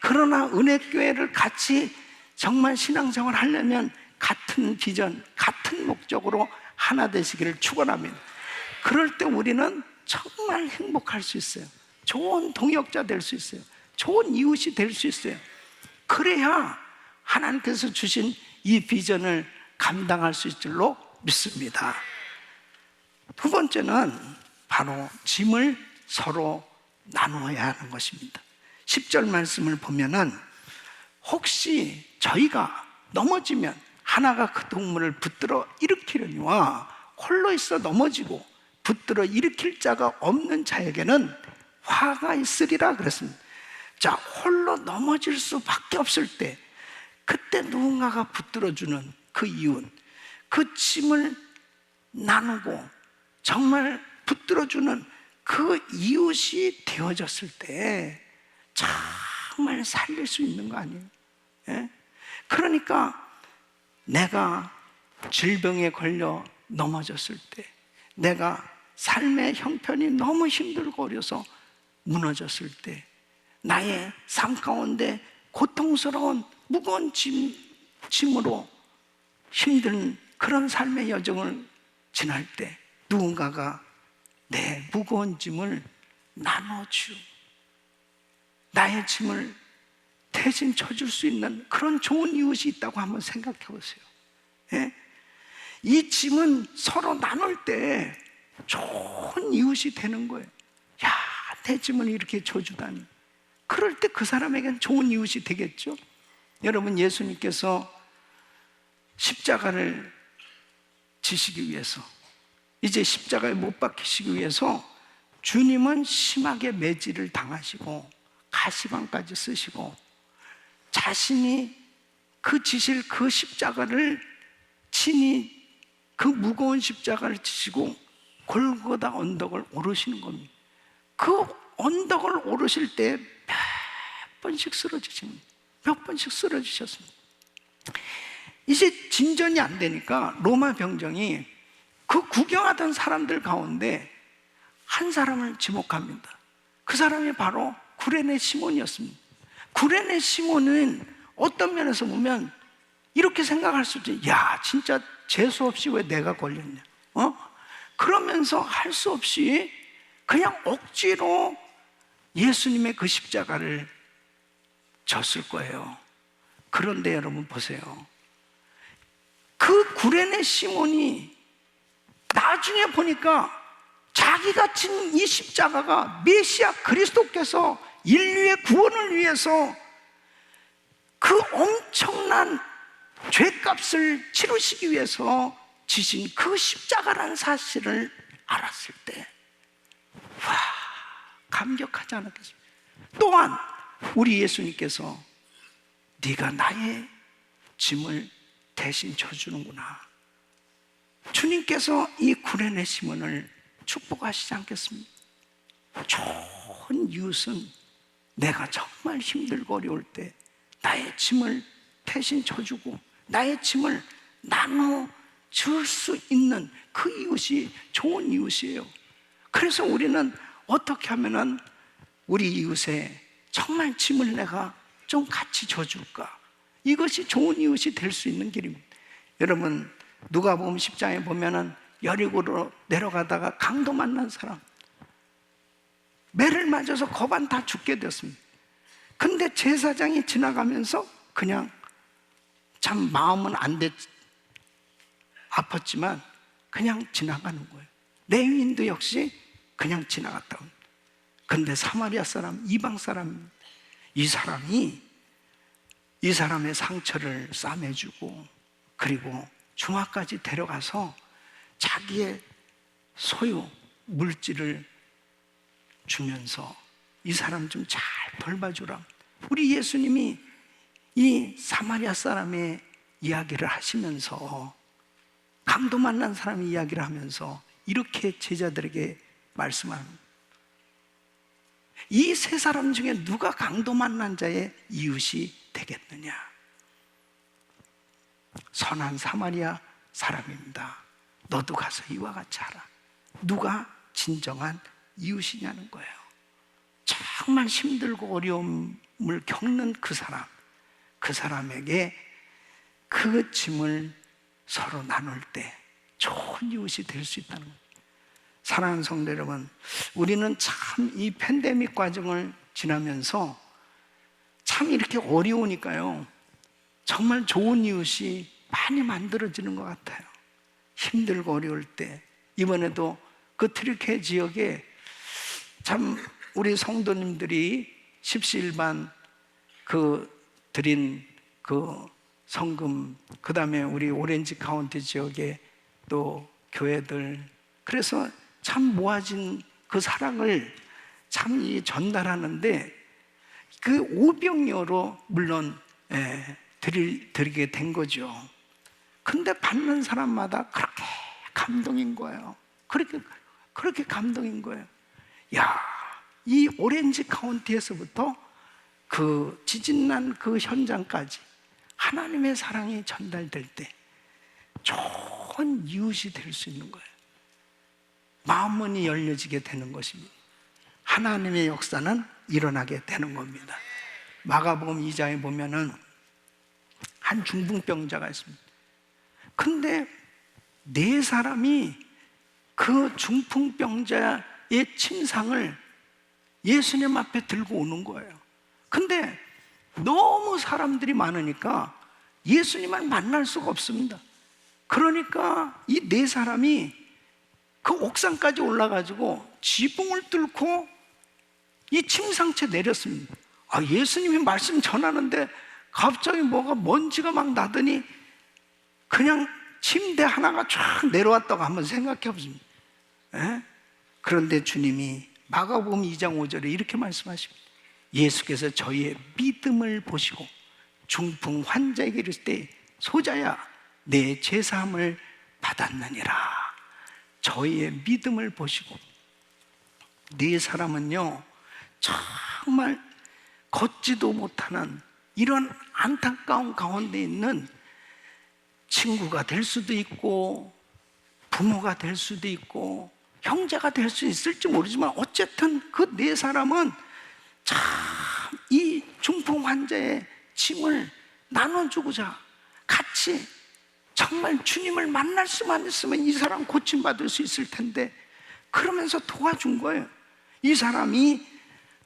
그러나 은혜교회를 같이 정말 신앙생활 하려면 같은 비전, 같은 목적으로 하나 되시기를 축원합니다. 그럴 때 우리는 정말 행복할 수 있어요. 좋은 동역자 될 수 있어요. 좋은 이웃이 될 수 있어요. 그래야 하나님께서 주신 이 비전을 감당할 수 있을 줄로 믿습니다. 두 번째는 바로 짐을 서로 나누어야 하는 것입니다. 10절 말씀을 보면은, 혹시 저희가 넘어지면 하나가 그 동물을 붙들어 일으키려니와 홀로 있어 넘어지고 붙들어 일으킬 자가 없는 자에게는 화가 있으리라 그랬습니다. 자, 홀로 넘어질 수밖에 없을 때, 그때 누군가가 붙들어주는 그 이웃, 그 짐을 나누고 정말 붙들어주는 그 이웃이 되어졌을 때 정말 살릴 수 있는 거 아니에요? 예? 그러니까 내가 질병에 걸려 넘어졌을 때, 내가 삶의 형편이 너무 힘들고 어려서 무너졌을 때, 나의 삶 가운데 고통스러운 무거운 짐으로 힘든 그런 삶의 여정을 지날 때, 누군가가 내 무거운 짐을 나눠주, 나의 짐을 대신 져줄 수 있는 그런 좋은 이웃이 있다고 한번 생각해 보세요. 예? 이 짐은 서로 나눌 때 좋은 이웃이 되는 거예요. 야, 내 짐을 이렇게 져주다니. 그럴 때 그 사람에겐 좋은 이웃이 되겠죠. 여러분, 예수님께서 십자가를 지시기 위해서, 이제 십자가에 못 박히시기 위해서 주님은 심하게 매질을 당하시고 가시관까지 쓰시고 자신이 그 지실 그 십자가를 친히, 그 무거운 십자가를 지시고 골고다 언덕을 오르시는 겁니다. 그 언덕을 오르실 때 몇 번씩 쓰러지십니다. 몇 번씩 쓰러지셨습니다. 이제 진전이 안 되니까 로마 병정이 그 구경하던 사람들 가운데 한 사람을 지목합니다. 그 사람이 바로 구레네 시몬이었습니다. 구레네 시몬은 어떤 면에서 보면 이렇게 생각할 수도 있어요. 야, 진짜 재수 없이 왜 내가 걸렸냐? 그러면서 할 수 없이 그냥 억지로 예수님의 그 십자가를 졌을 거예요. 그런데 여러분 보세요. 그 구레네 시몬이 나중에 보니까 자기가 진 이 십자가가 메시아 그리스도께서 인류의 구원을 위해서 그 엄청난 죄값을 치르시기 위해서 지신 그 십자가라는 사실을 알았을 때, 와, 감격하지 않았겠습니까? 또한 우리 예수님께서 네가 나의 짐을 대신 져주는구나, 주님께서 이 구레네 시몬을 축복하시지 않겠습니까? 좋은 이웃은 내가 정말 힘들고 어려울 때 나의 짐을 대신 져주고 나의 짐을 나눠줄 수 있는 그 이웃이 좋은 이웃이에요. 그래서 우리는 어떻게 하면은 우리 이웃의 정말 짐을 내가 좀 같이 져줄까? 이것이 좋은 이웃이 될 수 있는 길입니다. 여러분, 누가복음 10장에 보면은 여리고로 내려가다가 강도 만난 사람, 매를 맞아서 거반 다 죽게 되었습니다. 근데 제사장이 지나가면서 그냥 참 마음은 아팠지만 그냥 지나가는 거예요. 레위인도 역시 그냥 지나갔다. 근데 사마리아 사람, 이방 사람, 이 사람이 이 사람의 상처를 싸매주고 그리고 중화까지 데려가서 자기의 소유 물질을 주면서 이 사람 좀 잘 돌봐주라. 우리 예수님이 이 사마리아 사람의 이야기를 하시면서, 강도 만난 사람의 이야기를 하면서 이렇게 제자들에게 말씀합니다. 이 세 사람 중에 누가 강도 만난 자의 이웃이 되겠느냐? 선한 사마리아 사람입니다. 너도 가서 이와 같이 하라. 누가 진정한 이웃이냐는 거예요. 정말 힘들고 어려움을 겪는 그 사람, 그 사람에게 그 짐을 서로 나눌 때 좋은 이웃이 될 수 있다는 거예요. 사랑하는 성도 여러분, 우리는 참 이 팬데믹 과정을 지나면서 참 이렇게 어려우니까요, 정말 좋은 이웃이 많이 만들어지는 것 같아요. 힘들고 어려울 때, 이번에도 그 트리케 지역에 참 우리 성도님들이 십시일반 드린 그 성금, 그 다음에 우리 오렌지 카운티 지역에 또 교회들, 그래서 참 모아진 그 사랑을 참 전달하는데 그 오병이어로 물론 드리게 된 거죠. 근데 받는 사람마다 그렇게 감동인 거예요. 그렇게 감동인 거예요. 야, 이 오렌지 카운티에서부터 그 지진난 그 현장까지 하나님의 사랑이 전달될 때 좋은 이웃이 될 수 있는 거예요. 마음문이 열려지게 되는 것입니다. 하나님의 역사는 일어나게 되는 겁니다. 마가복음 2장에 보면은 한 중풍병자가 있습니다. 근데 네 사람이 그 중풍병자의 침상을 예수님 앞에 들고 오는 거예요. 근데 너무 사람들이 많으니까 예수님을 만날 수가 없습니다. 그러니까 이 네 사람이 그 옥상까지 올라가지고 지붕을 뚫고 이 침상채 내렸습니다. 예수님이 말씀 전하는데 갑자기 뭐가 먼지가 막 나더니 그냥 침대 하나가 쫙 내려왔다고 한번 생각해 보십니다. 그런데 주님이 마가복음 2장 5절에 이렇게 말씀하십니다. 예수께서 저희의 믿음을 보시고 중풍 환자에게 이르실 때 소자야 내 죄사함을 받았느니라. 저희의 믿음을 보시고, 네 사람은요 정말 걷지도 못하는 이런 안타까운 가운데 있는 친구가 될 수도 있고 부모가 될 수도 있고 형제가 될 수 있을지 모르지만 어쨌든 그 네 사람은 참 이 중풍 환자의 짐을 나눠주고자 같이 정말 주님을 만날 수만 있으면 이 사람 고침받을 수 있을 텐데 그러면서 도와준 거예요. 이 사람이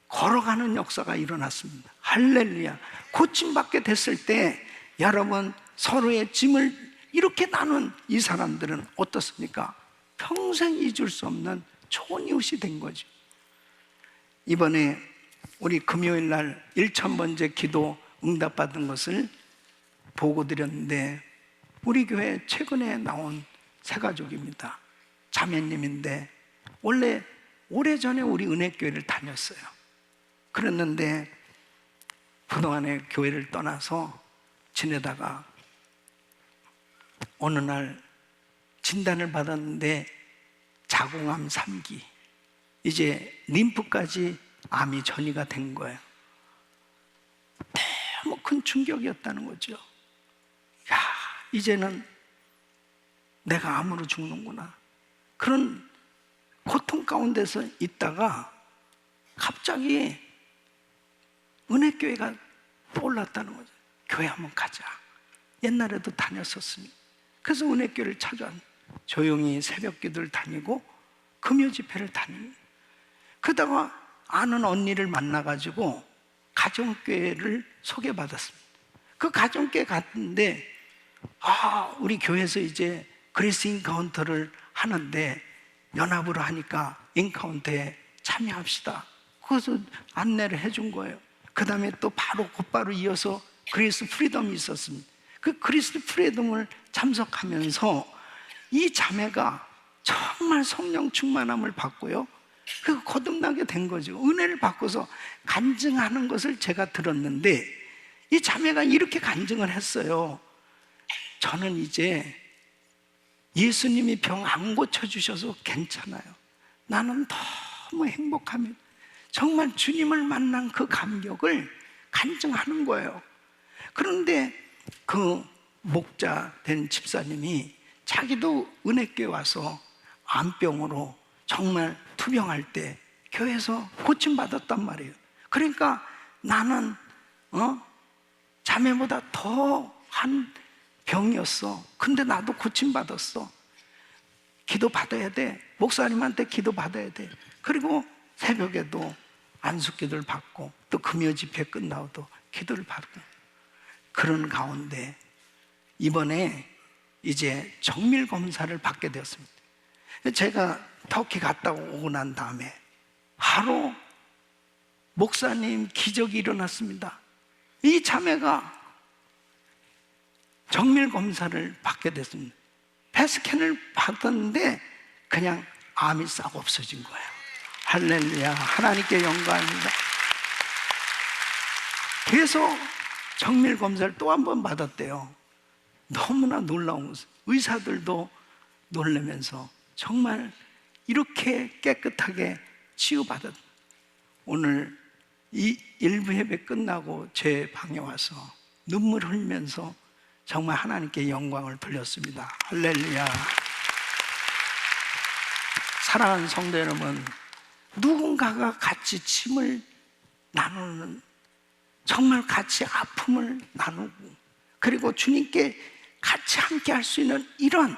걸어가는 역사가 일어났습니다. 할렐루야. 고침받게 됐을 때 여러분 서로의 짐을 이렇게 나눈 이 사람들은 어떻습니까? 평생 잊을 수 없는 좋은 이웃이 된 거죠. 이번에 우리 금요일 날 1000번째 기도 응답받은 것을 보고 드렸는데, 우리 교회 최근에 나온 새 가족입니다. 자매님인데 원래 오래전에 우리 은혜교회를 다녔어요. 그랬는데 그동안에 교회를 떠나서 지내다가 어느 날 진단을 받았는데 자궁암 3기, 이제 림프까지 암이 전이가 된 거예요. 너무 큰 충격이었다는 거죠. 야, 이제는 내가 암으로 죽는구나. 그런 고통 가운데서 있다가 갑자기 은혜교회가 떠올랐다는 거죠. 교회 한번 가자. 옛날에도 다녔었습니다. 그래서 은혜교회를 찾아왔. 조용히 새벽 기도를 다니고 금요 집회를 다니고, 그러다가 아는 언니를 만나가지고 가정교회를 소개받았습니다. 그 가정교회 갔는데, 우리 교회에서 이제 그레이스 인카운터를 하는데 연합으로 하니까 인카운터에 참여합시다. 그래서 안내를 해준 거예요. 그 다음에 또 곧바로 이어서 그리스 프리덤이 있었습니다. 그 그리스 프리덤을 참석하면서 이 자매가 정말 성령 충만함을 받고요, 그 거듭나게 된 거죠. 은혜를 받고서 간증하는 것을 제가 들었는데, 이 자매가 이렇게 간증을 했어요. 저는 이제 예수님이 병 안 고쳐주셔서 괜찮아요. 나는 너무 행복합니다. 정말 주님을 만난 그 감격을 간증하는 거예요. 그런데 그 목자 된 집사님이 자기도 은혜교회 와서 암병으로 정말 투병할 때 교회에서 고침받았단 말이에요. 그러니까 나는 자매보다 더한 병이었어. 근데 나도 고침받았어. 기도 받아야 돼. 목사님한테 기도 받아야 돼. 그리고 새벽에도 안수기도를 받고 또 금요 집회 끝나고도 기도를 받고, 그런 가운데 이번에 이제 정밀 검사를 받게 되었습니다. 제가 터키 갔다 오고 난 다음에 바로 목사님 기적이 일어났습니다. 이 자매가 정밀 검사를 받게 됐습니다. 패스캔을 받았는데 그냥 암이 싹 없어진 거예요. 할렐루야, 하나님께 영광입니다. 계속 정밀 검사를 또 한 번 받았대요. 너무나 놀라운 것은 의사들도 놀라면서 정말 이렇게 깨끗하게 치유받았. 오늘 이 일부 예배 끝나고 제 방에 와서 눈물 흘리면서 정말 하나님께 영광을 돌렸습니다. 할렐루야. 사랑하는 성도 여러분, 누군가가 같이 침을 나누는, 정말 같이 아픔을 나누고, 그리고 주님께 같이 함께 할 수 있는 이런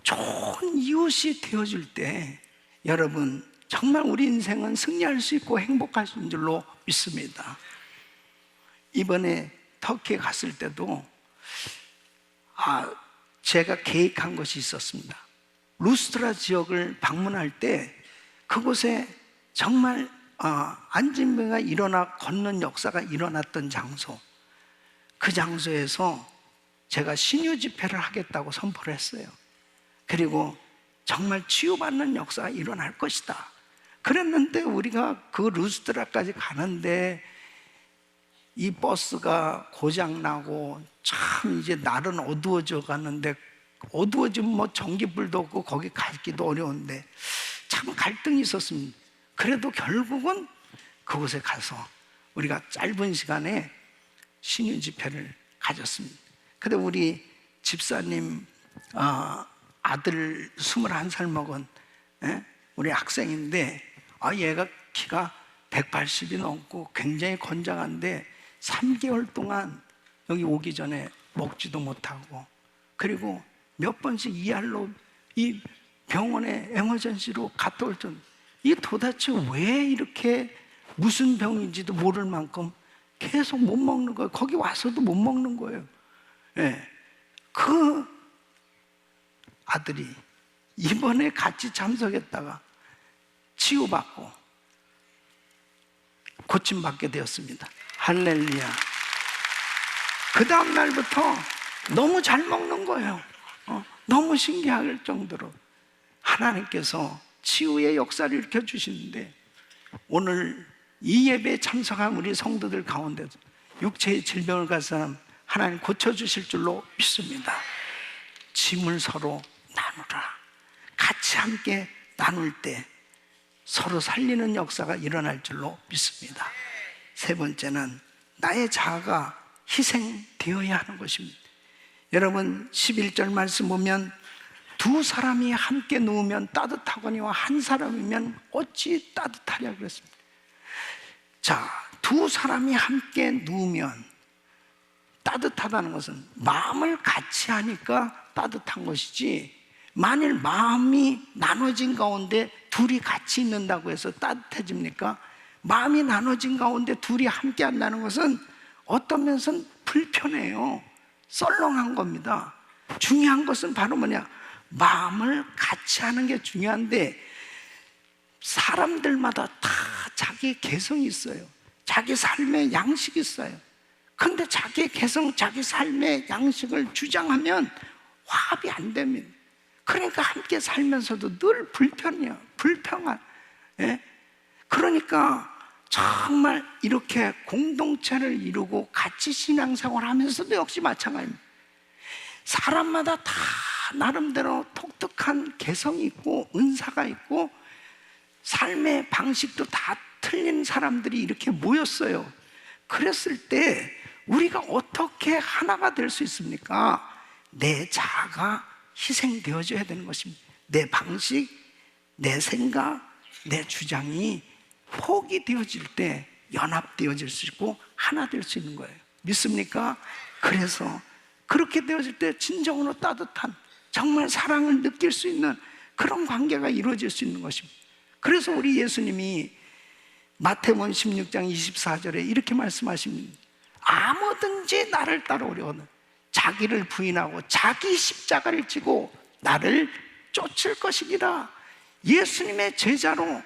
좋은 이웃이 되어줄 때, 여러분 정말 우리 인생은 승리할 수 있고 행복할 수 있는 줄로 믿습니다. 이번에 터키에 갔을 때도 제가 계획한 것이 있었습니다. 루스트라 지역을 방문할 때 그곳에 정말 안진병가 일어나 걷는 역사가 일어났던 장소, 그 장소에서 제가 신유 집회를 하겠다고 선포를 했어요. 그리고 정말 치유받는 역사가 일어날 것이다. 그랬는데 우리가 그 루스트라까지 가는데 이 버스가 고장나고, 참 이제 날은 어두워져 가는데, 어두워지면 뭐 전기불도 없고 거기 가기도 어려운데 참 갈등이 있었습니다. 그래도 결국은 그곳에 가서 우리가 짧은 시간에 신유 집회를 가졌습니다. 근데 우리 집사님 아들 21살 먹은 우리 학생인데, 얘가 키가 180이 넘고 굉장히 건장한데 3개월 동안 여기 오기 전에 먹지도 못하고, 그리고 몇 번씩 이알로 이 병원에 에머전시로 갔다 올 정도, 이 도대체 왜 이렇게 무슨 병인지도 모를 만큼 계속 못 먹는 거예요. 거기 와서도 못 먹는 거예요. 그 아들이 이번에 같이 참석했다가 치유받고 고침받게 되었습니다. 할렐루야. 그 다음 날부터 너무 잘 먹는 거예요. 너무 신기할 정도로 하나님께서 치유의 역사를 일으켜주시는데, 오늘 이 예배에 참석한 우리 성도들 가운데서 육체의 질병을 가진 사람 하나님 고쳐주실 줄로 믿습니다. 짐을 서로 나누라. 같이 함께 나눌 때 서로 살리는 역사가 일어날 줄로 믿습니다. 세 번째는 나의 자아가 희생되어야 하는 것입니다. 여러분 11절 말씀 보면 두 사람이 함께 누우면 따뜻하거니와 한 사람이면 어찌 따뜻하냐 그랬습니다. 자, 두 사람이 함께 누우면 따뜻하다는 것은 마음을 같이 하니까 따뜻한 것이지, 만일 마음이 나눠진 가운데 둘이 같이 있는다고 해서 따뜻해집니까? 마음이 나눠진 가운데 둘이 함께 한다는 것은 어떤 면에서는 불편해요. 썰렁한 겁니다. 중요한 것은 바로 뭐냐? 마음을 같이 하는 게 중요한데, 사람들마다 다 자기 개성이 있어요. 자기 삶의 양식이 있어요. 근데 자기 개성, 자기 삶의 양식을 주장하면 화합이 안 됩니다. 그러니까 함께 살면서도 늘 불편해요. 불평한. 예? 그러니까 정말 이렇게 공동체를 이루고 같이 신앙생활 하면서도 역시 마찬가지입니다. 사람마다 다 나름대로 독특한 개성이 있고 은사가 있고 삶의 방식도 다 틀린 사람들이 이렇게 모였어요. 그랬을 때 우리가 어떻게 하나가 될 수 있습니까? 내 자아가 희생되어져야 되는 것입니다. 내 방식, 내 생각, 내 주장이 포기되어질 때 연합되어질 수 있고 하나 될 수 있는 거예요. 믿습니까? 그래서 그렇게 되어질 때 진정으로 따뜻한, 정말 사랑을 느낄 수 있는 그런 관계가 이루어질 수 있는 것입니다. 그래서 우리 예수님이 마태복음 16장 24절에 이렇게 말씀하십니다. 아무든지 나를 따라오려거든 자기를 부인하고 자기 십자가를 지고 나를 쫓을 것이니라. 예수님의 제자로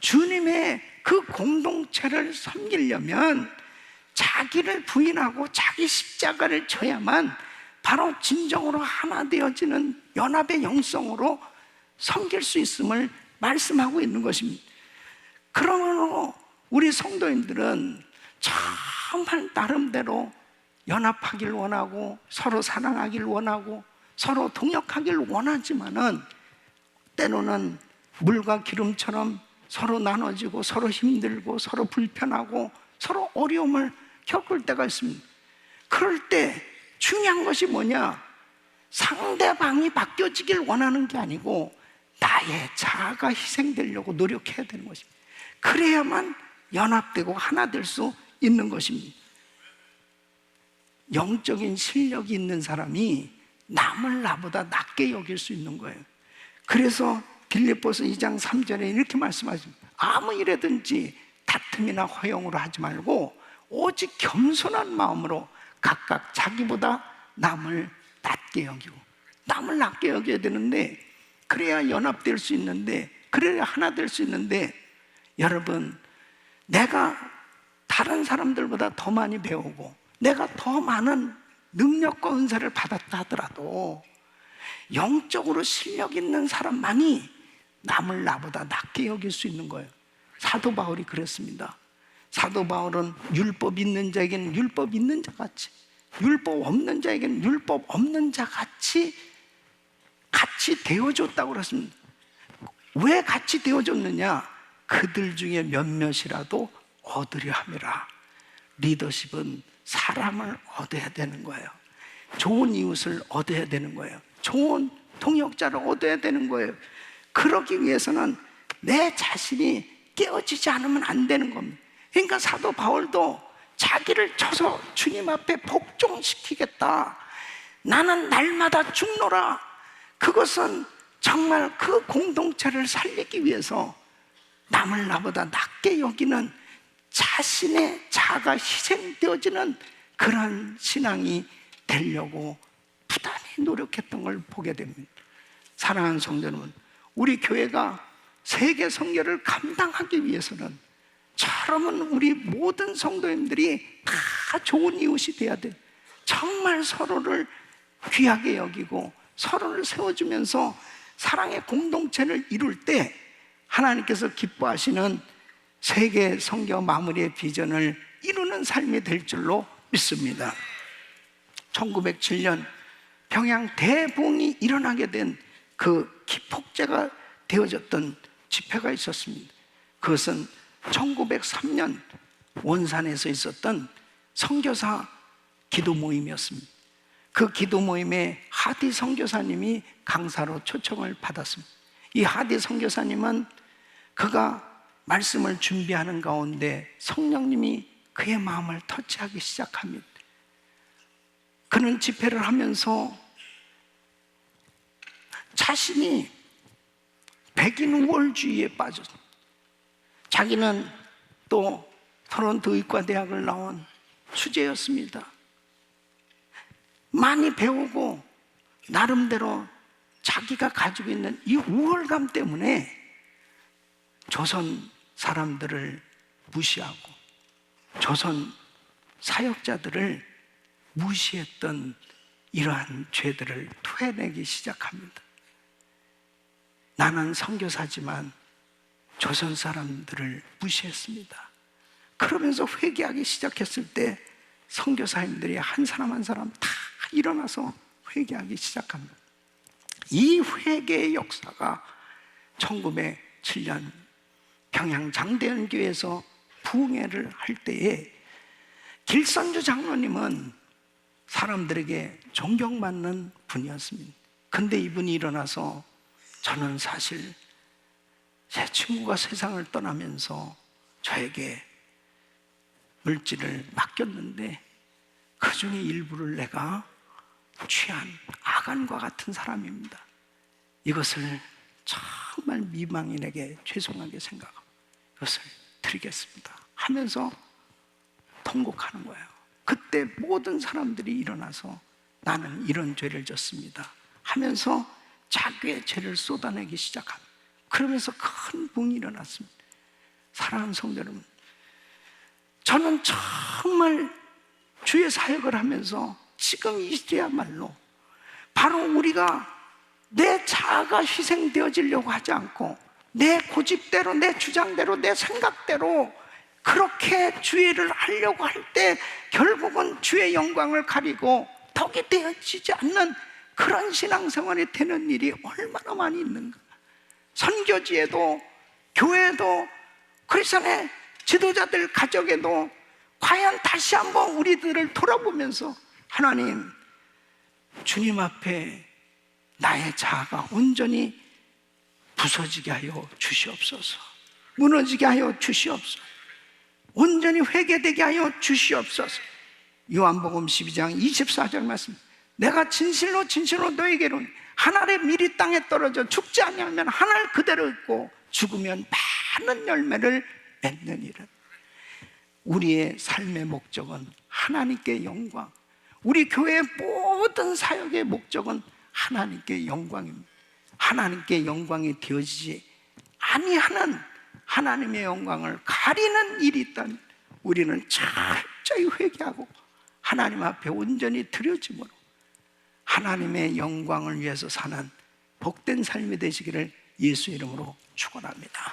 주님의 그 공동체를 섬기려면 자기를 부인하고 자기 십자가를 져야만 바로 진정으로 하나 되어지는 연합의 영성으로 섬길 수 있음을 말씀하고 있는 것입니다. 그러므로 우리 성도인들은 정말 나름대로 연합하길 원하고 서로 사랑하길 원하고 서로 동역하길 원하지만은 때로는 물과 기름처럼 서로 나눠지고 서로 힘들고 서로 불편하고 서로 어려움을 겪을 때가 있습니다. 그럴 때 중요한 것이 뭐냐? 상대방이 바뀌어지길 원하는 게 아니고 나의 자아가 희생되려고 노력해야 되는 것입니다. 그래야만 연합되고 하나 될 수 있는 것입니다. 영적인 실력이 있는 사람이 남을 나보다 낮게 여길 수 있는 거예요. 그래서 빌립보서 2장 3절에 이렇게 말씀하십니다. 아무 일에든지 다툼이나 허용으로 하지 말고 오직 겸손한 마음으로 각각 자기보다 남을 낮게 여기고, 남을 낮게 여겨야 되는데 그래야 연합될 수 있는데, 그래야 하나 될 수 있는데, 여러분 내가 다른 사람들보다 더 많이 배우고 내가 더 많은 능력과 은사를 받았다 하더라도 영적으로 실력 있는 사람만이 남을 나보다 낮게 여길 수 있는 거예요. 사도 바울이 그랬습니다. 사도 바울은 율법 있는 자에게는 율법 있는 자 같이, 율법 없는 자에게는 율법 없는 자 같이 되어줬다고 그랬습니다. 왜 같이 되어줬느냐? 그들 중에 몇몇이라도 얻으려 함이라. 리더십은 사람을 얻어야 되는 거예요. 좋은 이웃을 얻어야 되는 거예요. 좋은 동역자를 얻어야 되는 거예요. 그러기 위해서는 내 자신이 깨어지지 않으면 안 되는 겁니다. 그러니까 사도 바울도 자기를 쳐서 주님 앞에 복종시키겠다, 나는 날마다 죽노라, 그것은 정말 그 공동체를 살리기 위해서 남을 나보다 낮게 여기는 자신의 자아가 희생되어지는 그런 신앙이 되려고 부단히 노력했던 걸 보게 됩니다. 사랑하는 성도 여러분, 우리 교회가 세계 선교를 감당하기 위해서는 저러면 우리 모든 성도님들이 다 좋은 이웃이 돼야 돼. 정말 서로를 귀하게 여기고 서로를 세워주면서 사랑의 공동체를 이룰 때 하나님께서 기뻐하시는 세계 선교 마무리의 비전을 이루는 삶이 될 줄로 믿습니다. 1907년 평양 대부흥이 일어나게 된 그 기폭제가 되어졌던 집회가 있었습니다. 그것은 1903년 원산에서 있었던 선교사 기도 모임이었습니다. 그 기도 모임에 하디 선교사님이 강사로 초청을 받았습니다. 이 하디 선교사님은 그가 말씀을 준비하는 가운데 성령님이 그의 마음을 터치하기 시작합니다. 그는 집회를 하면서 자신이 백인 우월주의에 빠졌습니다. 자기는 또 토론토 의과대학을 나온 수재였습니다. 많이 배우고 나름대로 자기가 가지고 있는 이 우월감 때문에 조선 사람들을 무시하고 조선 사역자들을 무시했던 이러한 죄들을 토해내기 시작합니다. 나는 선교사지만 조선 사람들을 무시했습니다. 그러면서 회개하기 시작했을 때 선교사님들이 한 사람 한 사람 다 일어나서 회개하기 시작합니다. 이 회개의 역사가 1907년 평양 장대연교회에서 부흥회를 할 때에 길선주 장로님은 사람들에게 존경받는 분이었습니다. 근데 이분이 일어나서 저는 사실 제 친구가 세상을 떠나면서 저에게 물질을 맡겼는데 그 중에 일부를 내가 취한 아간과 같은 사람입니다. 이것을 정말 미망인에게 죄송하게 생각하고 이것을 드리겠습니다 하면서 통곡하는 거예요. 그때 모든 사람들이 일어나서 나는 이런 죄를 졌습니다 하면서 자기의 죄를 쏟아내기 시작합니다. 그러면서 큰 붕이 일어났습니다. 사랑하는 성도 여러분, 저는 정말 주의 사역을 하면서 지금 이 시대야말로 바로 우리가 내 자아가 희생되어지려고 하지 않고 내 고집대로, 내 주장대로, 내 생각대로 그렇게 주의를 하려고 할 때 결국은 주의 영광을 가리고 덕이 되어지지 않는 그런 신앙생활이 되는 일이 얼마나 많이 있는가. 선교지에도 교회도 크리스천의 지도자들 가족에도 과연 다시 한번 우리들을 돌아보면서 하나님, 주님 앞에 나의 자아가 온전히 부서지게 하여 주시옵소서, 무너지게 하여 주시옵소서, 온전히 회개되게 하여 주시옵소서. 요한복음 12장 24절 말씀, 내가 진실로 진실로 너에게로 하늘에 미리 땅에 떨어져 죽지 아니하면 하늘 그대로 있고 죽으면 많은 열매를 맺느니라. 우리의 삶의 목적은 하나님께 영광, 우리 교회의 모든 사역의 목적은 하나님께 영광입니다. 하나님께 영광이 되어지지 아니하는 하나님의 영광을 가리는 일이 있다면 우리는 철저히 회개하고 하나님 앞에 온전히 드려짐으로 하나님의 영광을 위해서 사는 복된 삶이 되시기를 예수 이름으로 축원합니다.